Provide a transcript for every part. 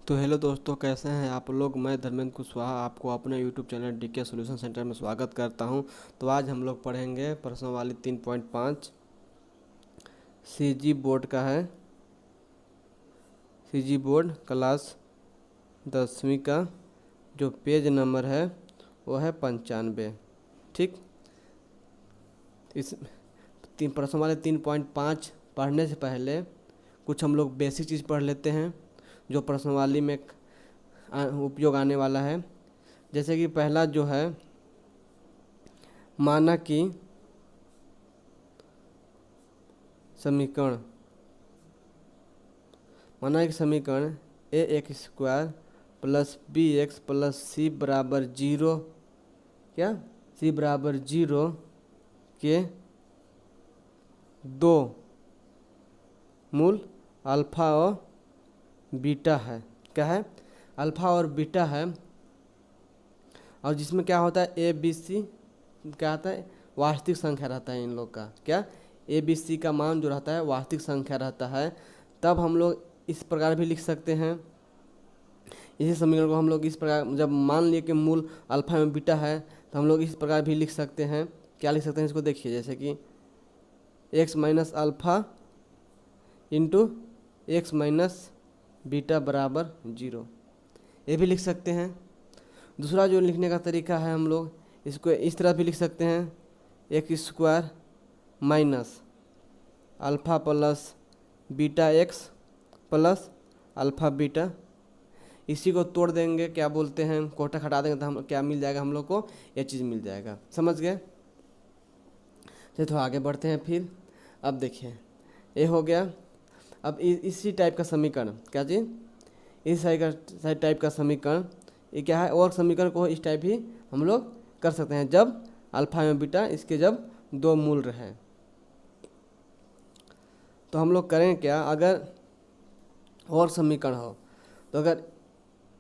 तो हेलो दोस्तों, कैसे हैं आप लोग। मैं धर्मेंद्र कुशवाहा आपको अपने YouTube channel DK solution centre में स्वागत करता हूं। तो आज हम लोग पढ़ेंगे प्रश्नावली 3.5 सीजी बोर्ड का है। सीजी बोर्ड क्लास 10वीं का जो पेज नंबर है वो है 95। ठीक, इस प्रश्नावली 3.5 पढ़ने से पहले कुछ हम लोग बेसिक चीज़ पढ़ लेते हैं जो प्रश्नावली में उपयोग आने वाला है। जैसे कि पहला जो है, माना कि समीकरण a x square plus b x plus c बराबर जीरो, क्या सी बराबर जीरो के दो मूल अल्फ़ा और बीटा है। क्या है? अल्फ़ा और बीटा है, और जिसमें क्या होता है ए बी सी क्या आता है, वास्तविक संख्या रहता है इन लोग का। क्या ए बी सी का मान जो रहता है वास्तविक संख्या रहता है। तब हम लोग इस प्रकार भी लिख सकते हैं। इसी समीकरण को हम लोग इस प्रकार, जब मान लिए कि मूल अल्फ़ा में बीटा है तो हम लोग इस प्रकार भी लिख सकते हैं। क्या लिख सकते हैं इसको देखिए, जैसे कि x minus alpha into x minus beta बराबर जीरो, ये भी लिख सकते हैं। दूसरा जो लिखने का तरीका है, हम लोग इसको इस तरह भी लिख सकते हैं, x square minus alpha plus beta x plus alpha beta. इसी को तोड़ देंगे, क्या बोलते हैं, कोटा हटा देंगे तो हम क्या मिल जाएगा, हम लोग को ये चीज़ मिल जाएगा। समझ गए? चलिए तो आगे बढ़ते हैं। फिर अब देखिए, ये हो गया। अब इसी टाइप का समीकरण, क्या चीज़, इस टाइप का समीकरण, ये क्या है, और समीकरण को इस टाइप ही हम लोग कर सकते हैं जब अल्फ़ा में बीटा इसके जब दो मूल रहे। तो हम लोग करें क्या, अगर और समीकरण हो तो अगर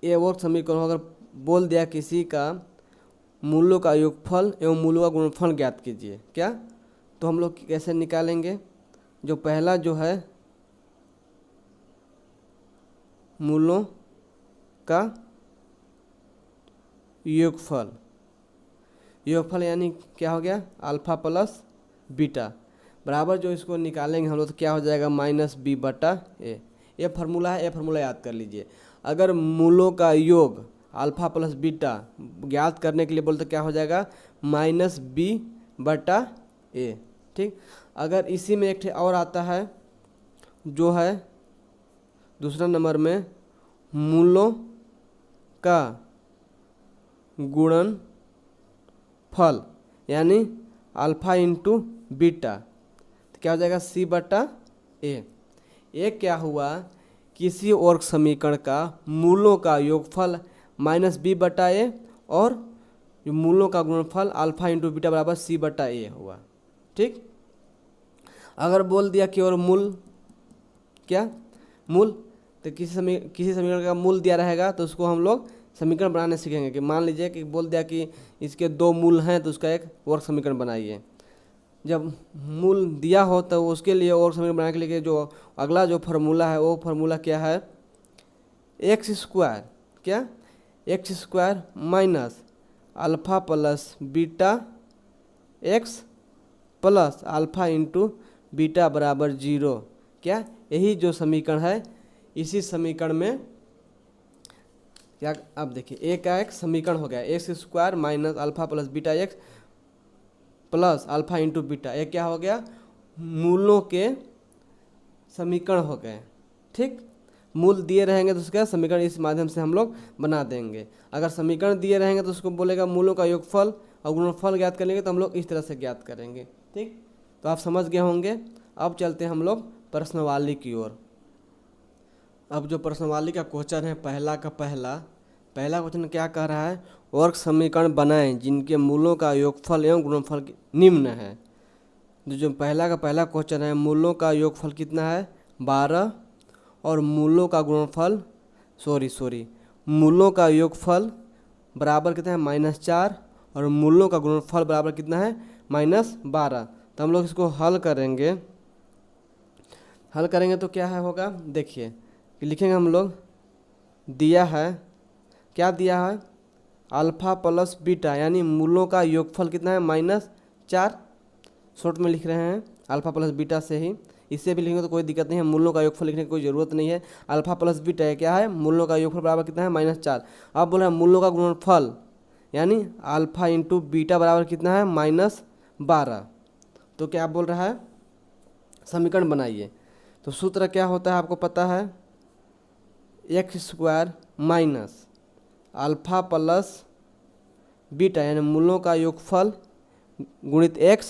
ये और समीकरण हो, अगर बोल दिया किसी का मूलों का योगफल एवं मूलों का गुणनफल ज्ञात कीजिए, क्या, तो हम लोग कैसे निकालेंगे। जो पहला जो है मूलों का योगफल, यानी क्या हो गया, अल्फ़ा प्लस बीटा बराबर, जो इसको निकालेंगे हम लोग तो क्या हो जाएगा, माइनस बी बटा ए। ये फार्मूला है, ये फार्मूला याद कर लीजिए। अगर मूलों का योग अल्फ़ा प्लस बीटा ज्ञात करने के लिए बोलते क्या हो जाएगा, माइनस बी बटा ए। ठीक, अगर इसी में एक और आता है जो है दूसरा नंबर में मूलों का गुणनफल, यानी अल्फ़ा इंटू बीटा, तो क्या हो जाएगा, सी बटा ए। ये क्या हुआ, किसी और समीकरण का मूलों का योगफल माइनस बी बटा ए और मूलों का गुणनफल अल्फ़ा इंटू बीटा बराबर सी बटा ए हुआ। ठीक, अगर बोल दिया कि और मूल, क्या मूल, तो किसी समीकरण का मूल दिया रहेगा तो उसको हम लोग समीकरण बनाने सीखेंगे। कि मान लीजिए कि बोल दिया कि इसके दो मूल हैं तो उसका एक वर्ग समीकरण बनाइए। जब मूल दिया हो तो उसके लिए और समीकरण बनाने के लिए जो अगला जो फार्मूला है वो फार्मूला क्या है, एक्स स्क्वायर, क्या, x square minus alpha plus beta x plus alpha into beta बराबर जीरो। क्या, यही जो समीकरण है, इसी समीकरण में क्या, अब देखिए ए का एक समीकरण हो गया, x square minus alpha plus beta x plus alpha into beta, ये क्या हो गया, मूलों के समीकरण हो गए। ठीक, मूल दिए रहेंगे तो उसका समीकरण इस माध्यम से हम लोग बना देंगे। अगर समीकरण दिए रहेंगे तो उसको बोलेगा मूलों का योगफल और गुणनफल ज्ञात करेंगे, तो हम लोग इस तरह से ज्ञात करेंगे। ठीक, तो आप समझ गए होंगे। अब चलते हैं हम लोग प्रश्नावली की ओर। अब जो प्रश्नावली का क्वेश्चन है, पहला क्वेश्चन क्या कह रहा है, वर्ग समीकरण बनाएं जिनके मूलों का योगफल एवं गुणनफल निम्न है। जो पहला क्वेश्चन है, मूलों का योगफल कितना है, 12, और मूलों का गुणनफल मूलों का योगफल बराबर कितना है, -4, और मूलों का गुणनफल बराबर कितना है, -12। तो हम लोग इसको हल करेंगे तो क्या है होगा, देखिए लिखेंगे हम लोग दिया है, क्या दिया है, अल्फ़ा प्लस बीटा यानी मूलों का योगफल कितना है -4। शॉर्ट में लिख रहे हैं अल्फ़ा प्लस बीटा से ही, इससे भी लिखेंगे तो कोई दिक्कत नहीं है, मूलों का योगफल लिखने की कोई ज़रूरत नहीं है। अल्फ़ा प्लस बीटा है क्या है, मूलों का योगफल बराबर कितना है -4। अब बोल रहे हैं मूलों का गुणनफल यानी अल्फ़ा इंटू बीटा बराबर कितना है -12। तो क्या बोल रहा है, समीकरण बनाइए। तो सूत्र क्या होता है आपको पता है, x² minus alpha plus beta यानी मूलों का योगफल गुणित x,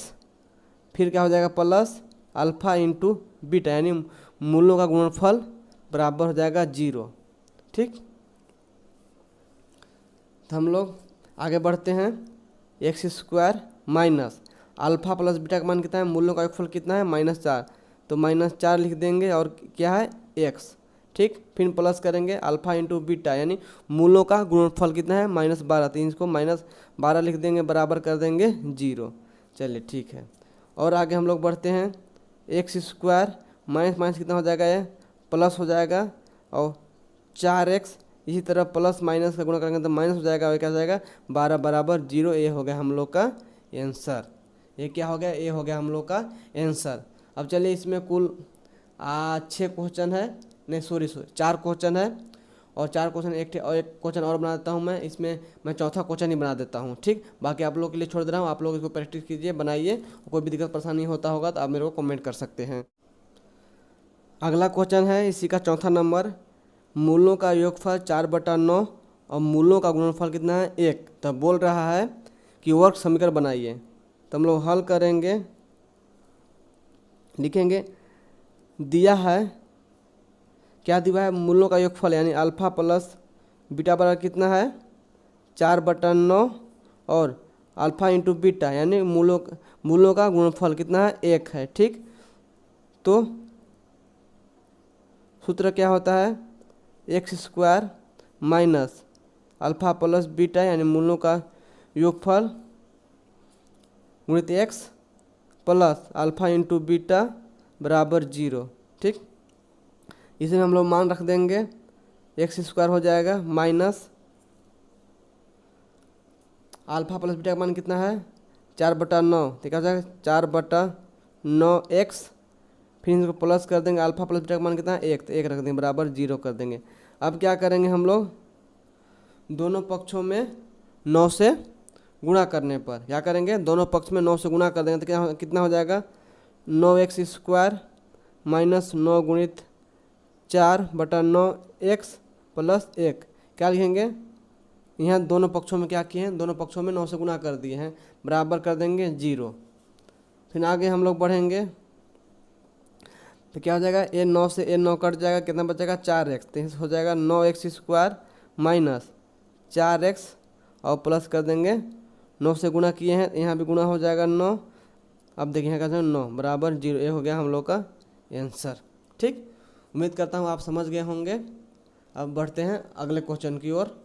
फिर क्या हो जाएगा प्लस अल्फ़ा इंटू बीटा यानी मूलों का गुणनफल बराबर हो जाएगा 0। ठीक, तो हम लोग आगे बढ़ते हैं। x² minus alpha plus beta का मान कितना है, मूलों का योगफल कितना है -4, तो -4 लिख देंगे और क्या है x। ठीक, फिर प्लस करेंगे अल्फ़ा इंटू बीटा यानी मूलों का गुणनफल कितना है -12, तो इसको -12 लिख देंगे, बराबर कर देंगे 0। चलिए ठीक है, और आगे हम लोग बढ़ते हैं। x² माइनस माइनस कितना हो जाएगा, ये प्लस हो जाएगा, और 4x इसी तरह प्लस माइनस का गुणा करेंगे तो माइनस हो जाएगा, और क्या हो जाएगा 12 बराबर 0। ये हो गया हम लोग का आंसर। ये क्या हो गया, ये हो गया हम लोग का आंसर। अब चलिए इसमें कुल 6 क्वेश्चन है, नहीं सॉरी 4 क्वेश्चन है, और 4 क्वेश्चन एक क्वेश्चन और बना देता हूँ मैं, इसमें मैं चौथा क्वेश्चन ही बना देता हूँ। ठीक, बाकी आप लोगों के लिए छोड़ दे रहा हूँ, आप लोग इसको प्रैक्टिस कीजिए, बनाइए, कोई भी दिक्कत परेशानी होता होगा तो आप मेरे को कमेंट कर सकते हैं। अगला क्वेश्चन है इसी का चौथा नंबर, मूलों का योगफल 4/9 और मूलों का गुणनफल कितना है 1। तब बोल रहा है कि वर्ग समीकरण बनाइए। तो हम लोग हल करेंगे, लिखेंगे दिया है, क्या दिया है, मूलों का योगफल यानी अल्फ़ा प्लस बीटा बराबर कितना है 4/9 और अल्फ़ा इंटू बीटा यानी मूलों का गुणनफल कितना है 1 है। ठीक, तो सूत्र क्या होता है, x² minus alpha plus beta यानी मूलों का योगफल गुणित x plus alpha into beta बराबर 0। ठीक, इसमें हम लोग मान रख देंगे, x² हो जाएगा माइनस अल्फ़ा प्लस बीटा का मान कितना है 4/9, तो क्या हो जाएगा 4/9x, फिर इसको प्लस कर देंगे, अल्फ़ा प्लस बीटा का मान कितना है 1, तो 1 रख देंगे बराबर 0 कर देंगे। अब क्या करेंगे हम लोग, दोनों पक्षों में 9 से गुणा करने पर क्या करेंगे, दोनों पक्ष में 9 से गुणा कर देंगे तो कितना हो जाएगा 9x² माइनस 9 गुणित 4/9x प्लस 1। क्या लिखेंगे, यहाँ दोनों पक्षों में क्या किए हैं, दोनों पक्षों में 9 से गुणा कर दिए हैं, बराबर कर देंगे 0। फिर आगे हम लोग बढ़ेंगे तो क्या हो जाएगा, ये 9 से ये 9 कट जाएगा, कितना बचेगा 4x, तो हो जाएगा 9x² माइनस 4x और प्लस कर देंगे 9 से गुणा किए हैं, यहाँ भी गुणा हो जाएगा 9। अब देखिए यहाँ का 9 बराबर 0। ये हो गया हम लोग का आंसर। ठीक, उम्मीद करता हूँ आप समझ गए होंगे। अब बढ़ते हैं अगले क्वेश्चन की ओर।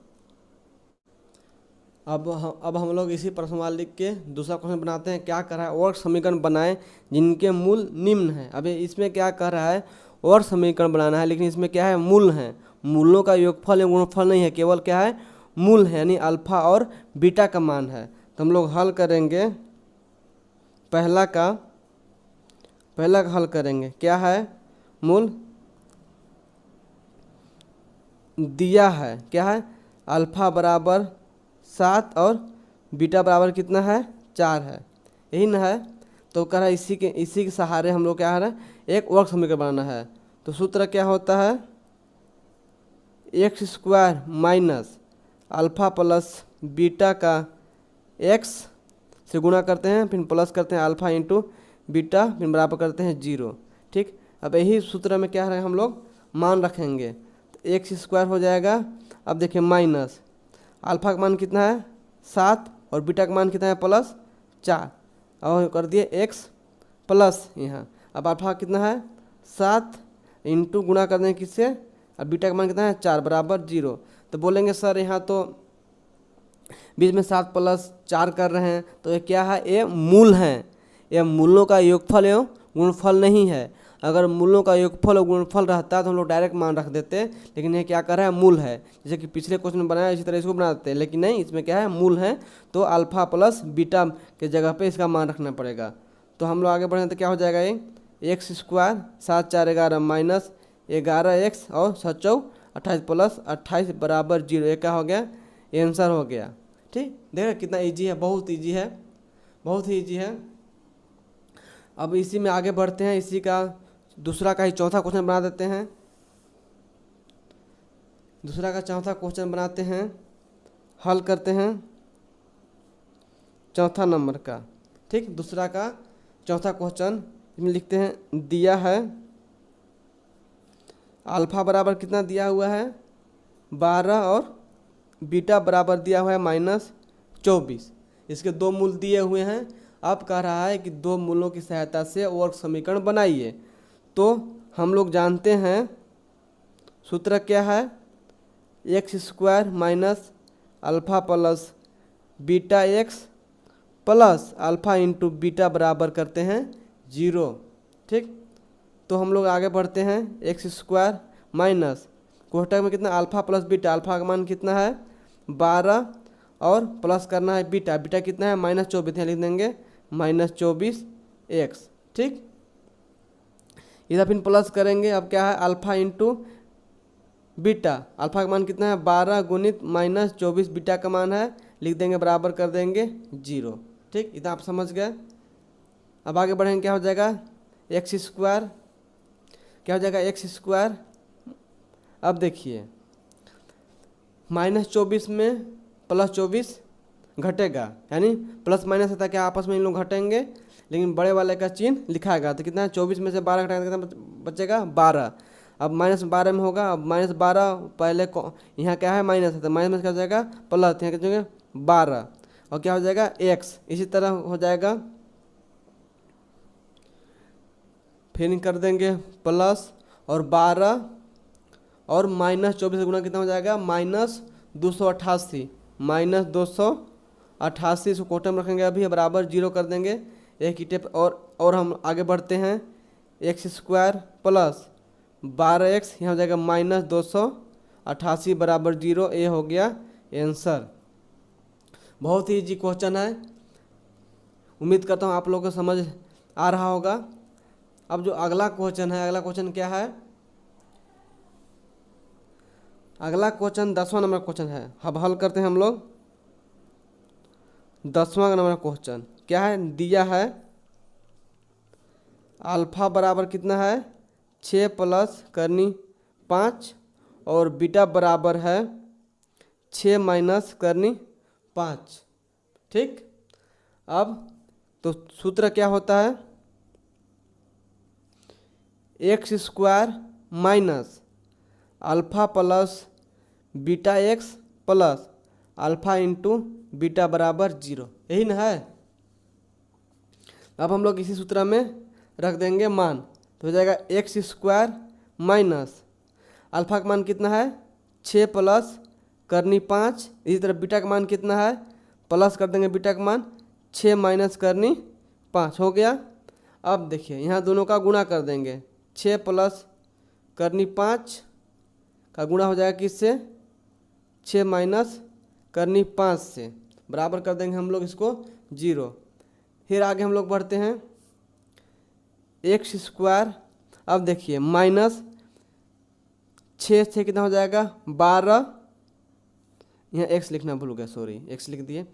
अब हम लोग इसी प्रश्नावली के दूसरा क्वेश्चन बनाते हैं। क्या कर रहा है, वर्ग समीकरण बनाएं जिनके मूल निम्न हैं। अभी इसमें क्या कर रहा है, वर्ग समीकरण बनाना है, लेकिन इसमें क्या है मूल हैं, मूलों का योगफल या गुणनफल नहीं है, केवल क्या है मूल है, यानी अल्फा और बीटा का मान है। तो हम लोग हल करेंगे, पहला का हल करेंगे। क्या है, मूल दिया है, क्या है अल्फा बराबर 7 और बीटा बराबर कितना है 4 है, यही ना है। तो कह रहा है इसी के सहारे हम लोग क्या है एक वर्ग समीकरण बनाना है। तो सूत्र क्या होता है, x² minus alpha plus beta का x से गुणा करते हैं, फिर प्लस करते हैं अल्फ़ा इंटू बीटा, फिर बराबर करते हैं 0। ठीक, अब यही सूत्र में क्या है हम लोग मान रखेंगे, तो x² हो जाएगा। अब देखिए माइनस अल्फ़ा का मान कितना है 7 और बीटा का मान कितना है +4, और कर दिए x प्लस यहाँ। अब अल्फ़ा कितना है 7 इंटू गुणा कर दें किससे, अब बीटा का मान कितना है 4 बराबर 0। तो बोलेंगे सर यहाँ तो बीच में 7 + 4 कर रहे हैं, तो ये क्या है, ये मूल हैं, ये मूलों का योगफल एवं गुणनफल नहीं है। अगर मूलों का योगफल और गुणनफल रहता तो हम लोग डायरेक्ट मान रख देते, लेकिन ये क्या कर रहा है, मूल है। जैसे कि पिछले क्वेश्चन में बनाया इसी तरह इसको बना देते हैं, लेकिन नहीं, इसमें क्या है, मूल है, तो अल्फा प्लस बीटा के जगह पे इसका मान रखना पड़ेगा। तो हम लोग आगे बढ़े तो क्या हो जाएगा, ये एक्स स्क्वायर 7 4 11 माइनस 11x और 7 4 28 प्लस 28 बराबर 0। ये क्या हो गया, ये आंसर हो गया। ठीक, देखा कितना इजी है, बहुत इजी है, बहुत ही इजी है। अब इसी में आगे बढ़ते हैं, इसी का दूसरा का ही चौथा क्वेश्चन बना देते हैं। दूसरा का चौथा क्वेश्चन बनाते हैं, हल करते हैं चौथा नंबर का। ठीक, दूसरा का चौथा क्वेश्चन इसमें लिखते हैं, दिया है अल्फा बराबर कितना दिया हुआ है 12 और बीटा बराबर दिया हुआ है -24। इसके दो मूल दिए हुए हैं। अब कह रहा है कि दो मूलों की सहायता से वर्ग समीकरण बनाइए। तो हम लोग जानते हैं सूत्र क्या है, x square minus alpha plus beta x plus alpha into beta बराबर करते हैं 0। ठीक, तो हम लोग आगे बढ़ते हैं, एक्स स्क्वायर माइनस कोष्ठक में कितना अल्फ़ा प्लस बीटा, अल्फ़ा का मान कितना है 12 और प्लस करना है बीटा, बीटा कितना है -24, यहाँ लिख देंगे -24x। ठीक, इधर फिर प्लस करेंगे, अब क्या है अल्फ़ा इंटू बीटा, अल्फ़ा का मान कितना है 12 गुणित -24 बीटा का मान है, लिख देंगे बराबर कर देंगे 0। ठीक, इतना आप समझ गए। अब आगे बढ़ेंगे, क्या हो जाएगा एक्स स्क्वायर, क्या हो जाएगा एक्स स्क्वायर। अब देखिए -24 में +24 घटेगा, यानी प्लस माइनस होता है क्या, आपस में इन लोग घटेंगे, लेकिन बड़े वाले का चिन्ह लिखाएगा। तो कितना है 24 में से 12 घटाएगा कितना बचेगा 12। अब -12 में होगा, अब -12 पहले यहाँ क्या है माइनस है, तो माइनस में क्या हो जाएगा प्लस, यहाँ क्या 12 और क्या हो जाएगा x। इसी तरह हो जाएगा, फिर कर देंगे प्लस और 12 और -24 गुना कितना हो जाएगा -288, -288 इसको कोटम में रखेंगे अभी, बराबर 0 कर देंगे एक ही टेप। और हम आगे बढ़ते हैं, एक्स स्क्वायर प्लस 12x, यहाँ हो जाएगा -288 बराबर 0। ये हो गया आंसर। बहुत ही इजी क्वेश्चन है, उम्मीद करता हूँ आप लोगों को समझ आ रहा होगा। अब जो अगला क्वेश्चन है, अगला क्वेश्चन क्या है, अगला क्वेश्चन 10वां नंबर क्वेश्चन है। अब हल करते हैं हम लोग 10वां नंबर क्वेश्चन। क्या है, दिया है अल्फ़ा बराबर कितना है 6 प्लस करनी 5 और बीटा बराबर है 6 माइनस करनी 5। ठीक, अब तो सूत्र क्या होता है, x square minus alpha plus beta x plus alpha into beta बराबर 0, यही ना है। अब हम लोग इसी सूत्र में रख देंगे मान, तो हो जाएगा एक्स स्क्वायर माइनस अल्फ़ा का मान कितना है 6 प्लस करनी 5, इसी तरह बीटा का मान कितना है प्लस कर देंगे बीटा का मान 6 माइनस करनी 5 हो गया। अब देखिए यहाँ दोनों का गुणा कर देंगे, 6 प्लस करनी 5 का गुणा हो जाएगा किससे 6 माइनस करनी 5 से, बराबर कर देंगे हम लोग इसको 0। फिर आगे हम लोग बढ़ते हैं, एक्स स्क्वायर, अब देखिए माइनस 6 से कितना हो जाएगा 12, यहाँ एक्स लिखना भूल गया, सॉरी एक्स लिख दिए,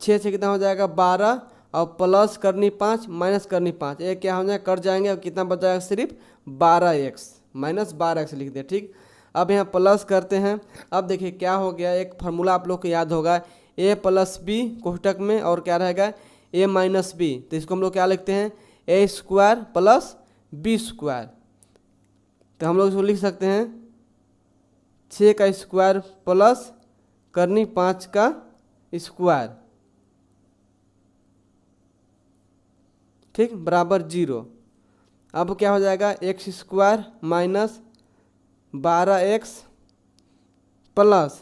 6 से कितना हो जाएगा 12 और प्लस करनी 5 माइनस करनी 5, एक क्या हो जाएगा कट जाएंगे और कितना बच जाएगा सिर्फ 12x, -12x लिख दिया। ठीक, अब यहाँ प्लस करते हैं। अब देखिए क्या हो गया, एक फार्मूला आप लोग को याद होगा, a प्लस बी कोष्टक में और क्या रहेगा a माइनस बी, तो इसको हम लोग क्या लिखते हैं a square plus B square. तो हम लोग इसको लिख सकते हैं 6 का स्क्वायर प्लस करनी 5 का स्क्वायर, ठीक, बराबर 0। अब क्या हो जाएगा x square minus 12x plus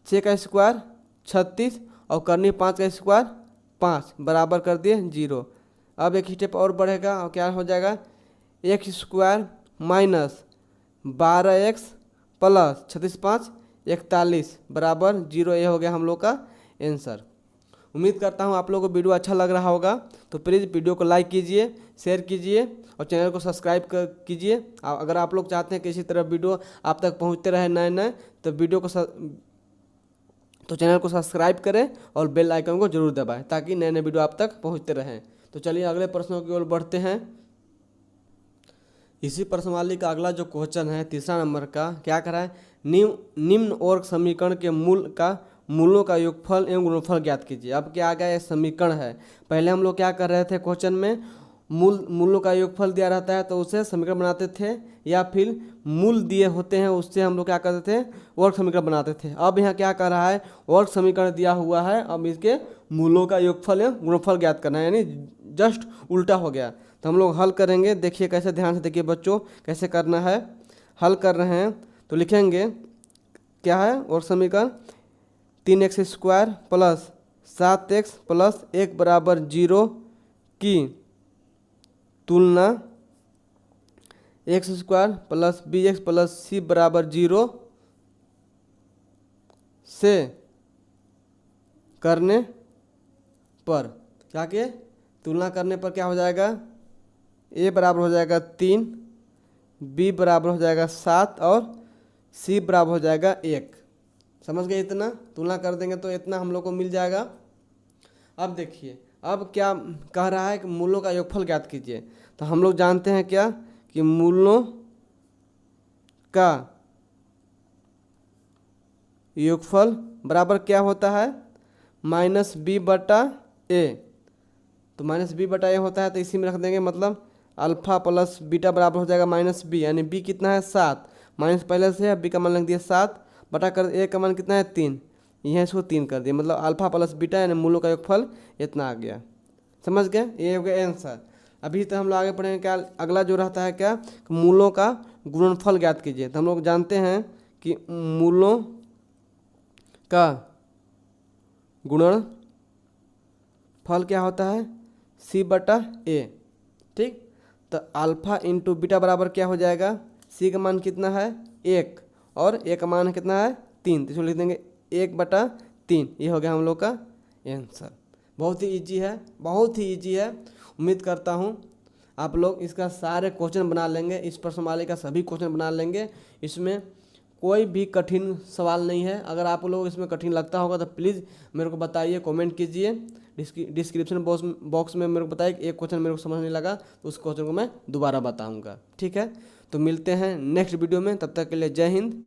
6 का स्क्वायर 36 और करनी 5 का स्क्वायर 5, बराबर कर दिए 0। अब एक स्टेप और बढ़ेगा और क्या हो जाएगा x square minus 12x plus 36×5 41 बराबर 0। ये हो गया हम लोग का आंसर। उम्मीद करता हूँ आप लोगों को वीडियो अच्छा लग रहा होगा, तो प्लीज़ वीडियो को लाइक कीजिए, शेयर कीजिए और चैनल को सब्सक्राइब कीजिए। अगर आप लोग चाहते हैं कि इसी तरह वीडियो आप तक पहुँचते रहे नए नए, तो चैनल को सब्सक्राइब करें और बेल आइकन को जरूर दबाएं ताकि नए नए वीडियो आप तक पहुँचते रहें। तो चलिए अगले प्रश्नों की ओर बढ़ते हैं। इसी प्रश्नावली का अगला जो क्वेश्चन है 3 नंबर का, क्या करा है, निम्न और समीकरण के मूलों का योगफल एवं गुणनफल ज्ञात कीजिए। अब क्या आ गया, ये समीकरण है। पहले हम लोग क्या कर रहे थे, क्वेश्चन में मूलों का योगफल दिया रहता है तो उसे समीकरण बनाते थे, या फिर मूल दिए होते हैं उससे हम लोग क्या करते थे, वर्ग समीकरण बनाते थे। अब यहाँ क्या कर रहा है, वर्ग समीकरण दिया हुआ है, अब इसके मूलों का योगफल एवं गुणनफल ज्ञात करना है, यानी जस्ट उल्टा हो गया। तो हम लोग हल करेंगे, देखिए कैसे, ध्यान से देखिए बच्चों कैसे करना है। हल कर रहे हैं तो लिखेंगे क्या है, वर्ग समीकरण 3x square plus 7x plus 1 बराबर 0 की तुलना x square plus bx plus c बराबर 0 से करने पर, क्या के तुलना करने पर क्या हो जाएगा, a बराबर हो जाएगा 3, b बराबर हो जाएगा 7 और c बराबर हो जाएगा 1। समझ गए, इतना तुलना कर देंगे तो इतना हम लोग को मिल जाएगा। अब देखिए, अब क्या कह रहा है कि मूलों का योगफल ज्ञात कीजिए। तो हम लोग जानते हैं क्या कि मूलों का योगफल बराबर क्या होता है, -b/a। तो -b/a होता है तो इसी में रख देंगे, मतलब अल्फा प्लस बीटा बराबर हो जाएगा -b, यानी b कितना है 7, माइनस पहले से है, b का मान लग दिया 7 बटा कर a का मान कितना है 3, यह इसको 3 कर दिया, मतलब अल्फा प्लस बीटा यानी मूलों का योगफल इतना आ गया। समझ गए, ये हो गया आंसर। अभी तो हम लोग आगे पढ़ेंगे क्या, अगला जो रहता है क्या, मूलों का गुणनफल ज्ञात कीजिए। तो हम लोग जानते हैं कि मूलों का गुणनफल क्या होता है, c/a। ठीक, तो अल्फा इंटू बीटा बराबर क्या हो जाएगा, c का मान कितना है 1 और a का मान कितना है 3, तो इसको लिख देंगे 1/3। ये हो गया हम लोग का आंसर। बहुत ही इजी है, बहुत ही इजी है। उम्मीद करता हूँ आप लोग इसका सारे क्वेश्चन बना लेंगे, इस प्रश्नमाला का सभी क्वेश्चन बना लेंगे। इसमें कोई भी कठिन सवाल नहीं है। अगर आप लोग इसमें कठिन लगता होगा तो प्लीज़ मेरे को बताइए, कमेंट कीजिए, डिस्क्रिप्शन बॉक्स में मेरे को बताइए कि एक क्वेश्चन मेरे को समझ नहीं लगा तो उस क्वेश्चन को मैं दोबारा बताऊंगा। ठीक है, तो मिलते हैं नेक्स्ट वीडियो में, तब तक के लिए जय हिंद।